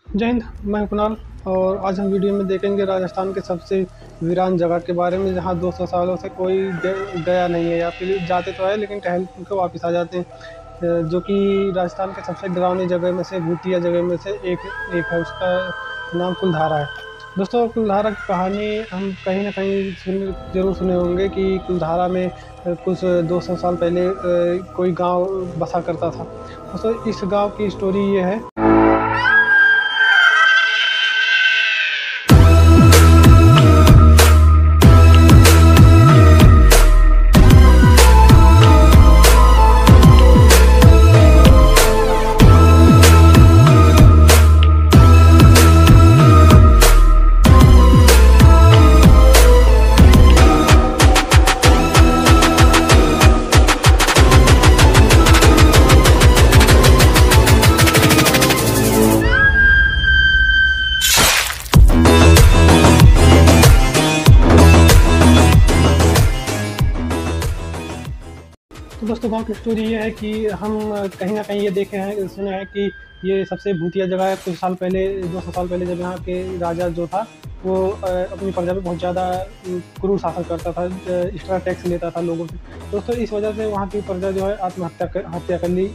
जय हिंद। मैं कुणाल और आज हम वीडियो में देखेंगे राजस्थान के सबसे वीरान जगह के बारे में, जहां 200 सालों से कोई गया नहीं है, या फिर जाते तो है लेकिन टहल के वापस आ जाते हैं। जो कि राजस्थान के सबसे डरावनी जगह में से, भूतिया जगह में से एक है। उसका नाम कुलधारा है। दोस्तों, कुलधारा की कहानी हम कहीं ना कहीं जरूर सुने होंगे कि कुलधारा में कुछ 200 साल पहले कोई गांव बसा करता था। दोस्तों, इस गांव की स्टोरी ये है। तो दोस्तों, गाँव की स्टोरी ये है कि हम कहीं ना कहीं ये देखे हैं, सुने हैं कि ये सबसे भूतिया जगह है। कुछ साल पहले, 200 साल पहले, जब यहाँ के राजा जो था वो अपनी प्रजा पे बहुत ज़्यादा क्रूर शासन करता था, एक्स्ट्रा टैक्स लेता था लोगों से। दोस्तों, इस वजह से वहाँ की प्रजा जो है हत्या कर ली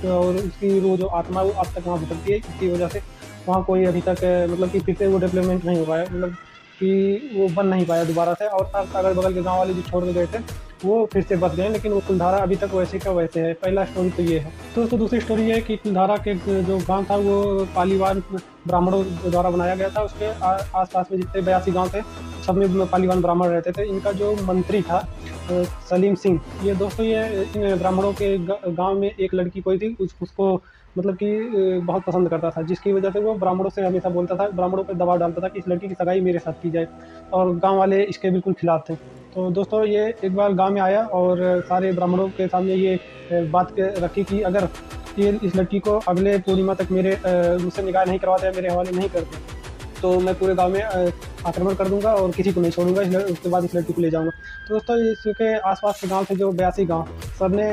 और उसकी वो जो आत्मा वो अब तक वहाँ भटकती है। इसकी वजह से वहाँ कोई अभी तक मतलब कि फिर से वो डेवलपमेंट नहीं हो पाया, मतलब कि वो बन नहीं पाया दोबारा से। और अगल बगल के गाँव वाले जो छोड़ के गए थे वो फिर से बच गए, लेकिन वो कुलधारा अभी तक वैसे का वैसे है। पहला स्टोरी तो ये है। तो दूसरी स्टोरी ये है कि कुलधारा के जो गांव था वो पालीवान ब्राह्मणों द्वारा बनाया गया था। उसके आसपास में जितने 82 गांव थे, सब में पालीवान ब्राह्मण रहते थे। इनका जो मंत्री था सलीम सिंह, ये दोस्तों ये इन ब्राह्मणों के गाँव में एक लड़की कोई थी, उसको मतलब कि बहुत पसंद करता था, जिसकी वजह से वो ब्राह्मणों से हमेशा बोलता था, ब्राह्मणों पर दबाव डालता था कि इस लड़की की सगाई मेरे साथ की जाए। और गाँव वाले इसके बिल्कुल खिलाफ थे। तो दोस्तों, ये एक बार गांव में आया और सारे ब्राह्मणों के सामने ये बात रखी कि अगर ये इस लड़की को अगले पूर्णिमा तक मुझसे निकाह नहीं करवाते या मेरे हवाले नहीं करते तो मैं पूरे गांव में आक्रमण कर दूंगा और किसी को नहीं छोड़ूंगा। उसके बाद इस लड़की को ले जाऊंगा। तो दोस्तों, इसके आसपास के गांव थे जो 82 गांव, सब ने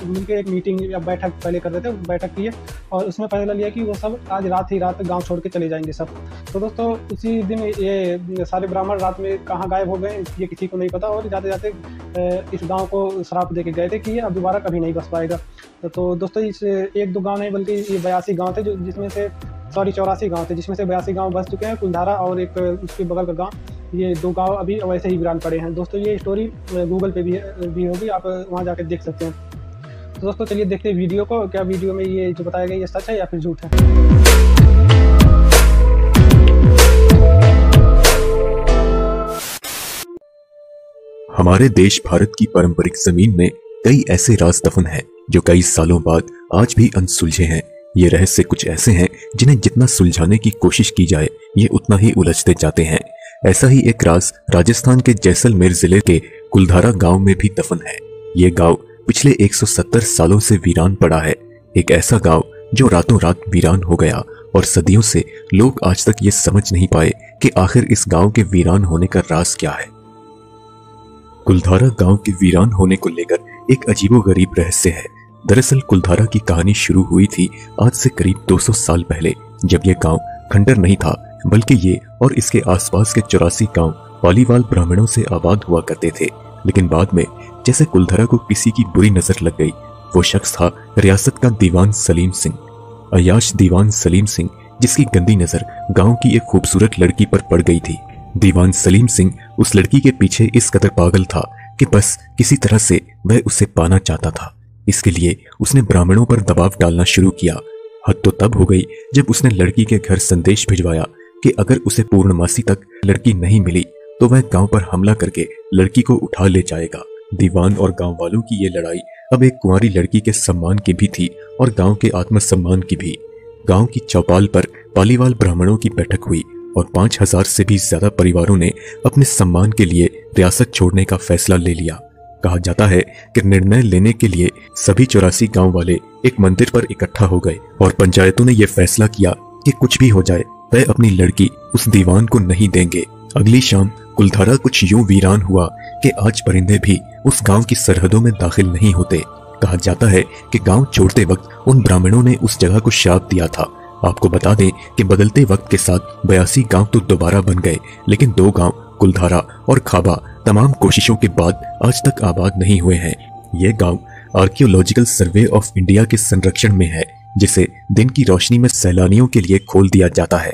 मिलकर एक मीटिंग या बैठक पहले कर रहे थे, बैठक की है। और उसमें फैसला लिया कि वो सब आज रात ही रात गांव छोड़ के चले जाएंगे सब। तो दोस्तों, उसी दिन ये सारे ब्राह्मण रात में कहाँ गायब हो गए ये किसी को नहीं पता, और जाते जाते इस गाँव को श्राप दे के गए थे कि ये अब दोबारा कभी नहीं बस पाएगा। तो दोस्तों, इस एक दो गाँव नहीं बल्कि ये 82 गाँव थे, जिसमें से 84 गाँव थे, जिसमें से 82 गाँव बस चुके हैं। कुलधारा और एक उसके बगल का गाँव, ये 2 गाँव अभी वैसे ही वीरान पड़े हैं। दोस्तों, ये स्टोरी गूगल पे भी होगी, आप वहाँ जाकर देख सकते हैं। तो दोस्तों, चलिए देखते हैं वीडियो को। क्या वीडियो में ये जो बताया गया ये सच है या फिर झूठ है। हमारे देश भारत की पारंपरिक जमीन में कई ऐसे राज दफन हैं जो कई सालों बाद आज भी अनसुलझे हैं। ये रहस्य कुछ ऐसे हैं जिन्हें जितना सुलझाने की कोशिश की जाए ये उतना ही उलझते जाते हैं। ऐसा ही एक राज राजस्थान के जैसलमेर जिले के कुलधारा गांव में भी दफन है। ये गांव पिछले 170 सालों से वीरान पड़ा है। एक ऐसा गांव जो रातों रात वीरान हो गया, और सदियों से लोग आज तक ये समझ नहीं पाए कि आखिर इस गांव के वीरान होने का राज क्या है। कुलधारा गांव के वीरान होने को लेकर एक अजीबोगरीब रहस्य है। दरअसल कुलधारा की कहानी शुरू हुई थी आज से करीब 200 साल पहले, जब यह गांव खंडर नहीं था, बल्कि ये और इसके आसपास के 84 गांव पालीवाल ब्राह्मणों से आबाद हुआ करते थे। लेकिन बाद में जैसे कुलधारा को किसी की बुरी नजर लग गई। वो शख्स था रियासत का दीवान सलीम सिंह, अयाश दीवान सलीम सिंह, जिसकी गंदी नजर गांव की एक खूबसूरत लड़की पर पड़ गई थी। दीवान सलीम सिंह उस लड़की के पीछे इस कदर पागल था कि बस किसी तरह से वह उसे पाना चाहता था। इसके लिए उसने ब्राह्मणों पर दबाव डालना शुरू किया। हद तो तब हो गई जब उसने लड़की के घर संदेश भिजवाया कि अगर उसे पूर्णमासी तक लड़की नहीं मिली तो वह गांव पर हमला करके लड़की को उठा ले जाएगा। दीवान और गांव वालों की ये लड़ाई अब एक कुंवारी लड़की के सम्मान की भी थी और गांव के आत्मसम्मान की भी। गांव की चौपाल पर पालीवाल ब्राह्मणों की बैठक हुई और 5000 से भी ज्यादा परिवारों ने अपने सम्मान के लिए रियासत छोड़ने का फैसला ले लिया। कहा जाता है कि निर्णय लेने के लिए सभी 84 गांव वाले एक मंदिर पर इकट्ठा हो गए और पंचायतों ने यह फैसला किया कि कुछ भी हो जाए वह अपनी लड़की उस दीवान को नहीं देंगे। अगली शाम कुलधारा कुछ यूं वीरान हुआ कि आज परिंदे भी उस गांव की सरहदों में दाखिल नहीं होते। कहा जाता है कि गांव छोड़ते वक्त उन ब्राह्मणों ने उस जगह को श्राप दिया था। आपको बता दें कि बदलते वक्त के साथ 82 गांव तो दोबारा बन गए, लेकिन 2 गांव कुलधारा और खाबा तमाम कोशिशों के बाद आज तक आबाद नहीं हुए हैं। ये गांव आर्कियोलॉजिकल सर्वे ऑफ इंडिया के संरक्षण में है, जिसे दिन की रोशनी में सैलानियों के लिए खोल दिया जाता है।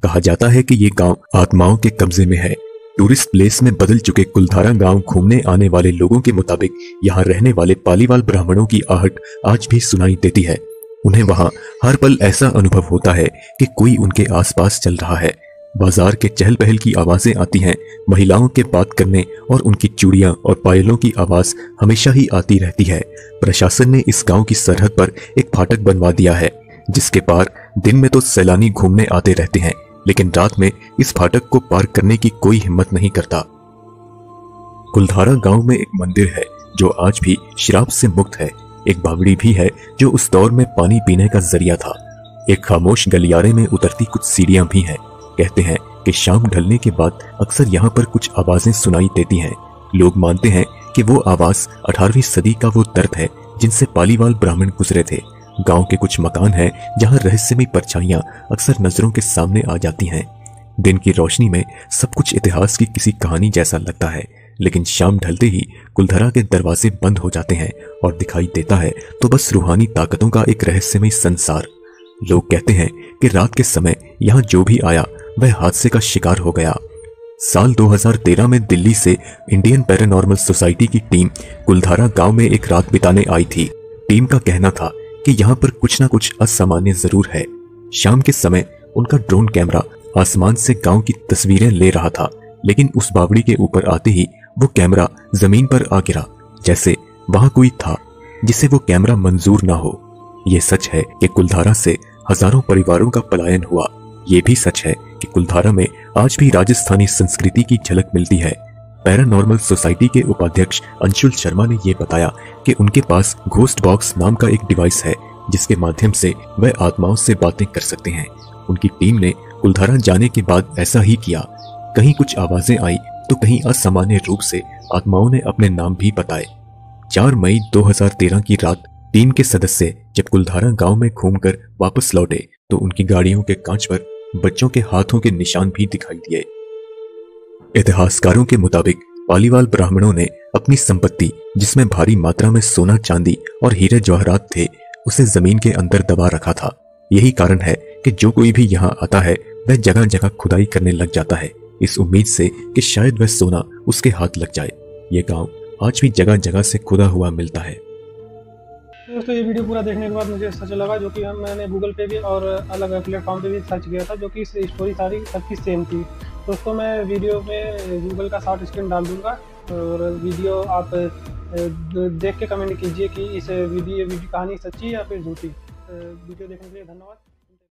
कहा जाता है कि ये गांव आत्माओं के कब्जे में है। टूरिस्ट प्लेस में बदल चुके कुलधारा गांव घूमने आने वाले लोगों के मुताबिक यहाँ रहने वाले पालीवाल ब्राह्मणों की आहट आज भी सुनाई देती है। उन्हें वहां हर पल ऐसा अनुभव होता है कि कोई उनके आसपास चल रहा है। बाजार के चहल पहल की आवाजें आती हैं, महिलाओं के बात करने और उनकी चूड़ियां और पायलों की आवाज हमेशा ही आती रहती है। प्रशासन ने इस गांव की सरहद पर एक फाटक बनवा दिया है, जिसके पार दिन में तो सैलानी घूमने आते रहते हैं, लेकिन रात में इस फाटक को पार करने की कोई हिम्मत नहीं करता। कुलधारा गांव में एक मंदिर है जो आज भी शराब से मुक्त है। एक बावड़ी भी है जो उस दौर में पानी पीने का जरिया था। एक खामोश गलियारे में उतरती कुछ सीढ़ियां भी हैं। कहते हैं कि शाम ढलने के बाद अक्सर यहाँ पर कुछ आवाजें सुनाई देती हैं। लोग मानते हैं कि वो आवाज 18वीं सदी का वो दर्द है जिनसे पालीवाल ब्राह्मण गुजरे थे। गांव के कुछ मकान हैं जहां रहस्यमय परछाइयां अक्सर नजरों के सामने आ जाती हैं। दिन की रोशनी में सब कुछ इतिहास की किसी कहानी जैसा लगता है, लेकिन शाम ढलते ही कुलधरा के दरवाजे बंद हो जाते हैं और दिखाई देता है तो बस रूहानी ताकतों का एक रहस्यमय संसार। लोग कहते हैं कि रात के समय यहाँ जो भी आया वह हादसे का शिकार हो गया। साल 2013 में दिल्ली से इंडियन पैरानॉर्मल सोसाइटी की टीम कुलधारा गांव में एक रात बिताने आई थी। टीम का कहना था कि यहाँ पर कुछ ना कुछ असामान्य जरूर है। शाम के समय उनका ड्रोन कैमरा आसमान से गांव की तस्वीरें ले रहा था, लेकिन उस बावड़ी के ऊपर आते ही वो कैमरा जमीन पर आ गिरा, जैसे वहां कोई था जिसे वो कैमरा मंजूर ना हो। ये सच है कि कुलधारा से हजारों परिवारों का पलायन हुआ। ये भी सच है कि कुलधारा में आज भी राजस्थानी संस्कृति की झलक मिलती है। पैरानॉर्मल सोसाइटी के उपाध्यक्ष अंशुल शर्मा ने यह बताया कि उनके पास घोस्ट बॉक्स नाम का एक डिवाइस है, जिसके माध्यम से वह आत्माओं से बातें कर सकते हैं। उनकी टीम ने कुलधारा जाने के बाद ऐसा ही किया। कहीं कुछ आवाजें आई तो कहीं असामान्य रूप से आत्माओं ने अपने नाम भी बताए। 4 मई 2013 की रात टीम के सदस्य जब कुलधारा गांव में घूमकर वापस लौटे तो उनकी गाड़ियों के कांच पर बच्चों के हाथों के निशान भी दिखाई दिए। इतिहासकारों के मुताबिक पालीवाल ब्राह्मणों ने अपनी संपत्ति, जिसमें भारी मात्रा में सोना चांदी और हीरे जवाहरात थे, उसे जमीन के अंदर दबा रखा था। यही कारण है कि जो कोई भी यहाँ आता है वह जगह जगह खुदाई करने लग जाता है, इस उम्मीद से कि शायद वह सोना उसके हाथ लग जाए। ये गांव आज भी जगह जगह से खुदा हुआ मिलता है। दोस्तों ये वीडियो पूरा देखने के बाद मुझे सच लगा, जो कि मैंने गूगल पे भी और अलग प्लेटफॉर्म पे भी सर्च किया था, जो कि स्टोरी सारी सबकी सेम थी। दोस्तों मैं वीडियो में गूगल का शॉर्ट स्क्रीन डाल दूंगा और वीडियो आप देख के कमेंट कीजिए कि इस वीडियो कहानी सच्ची या फिर झूठी। वीडियो देखने के लिए धन्यवाद।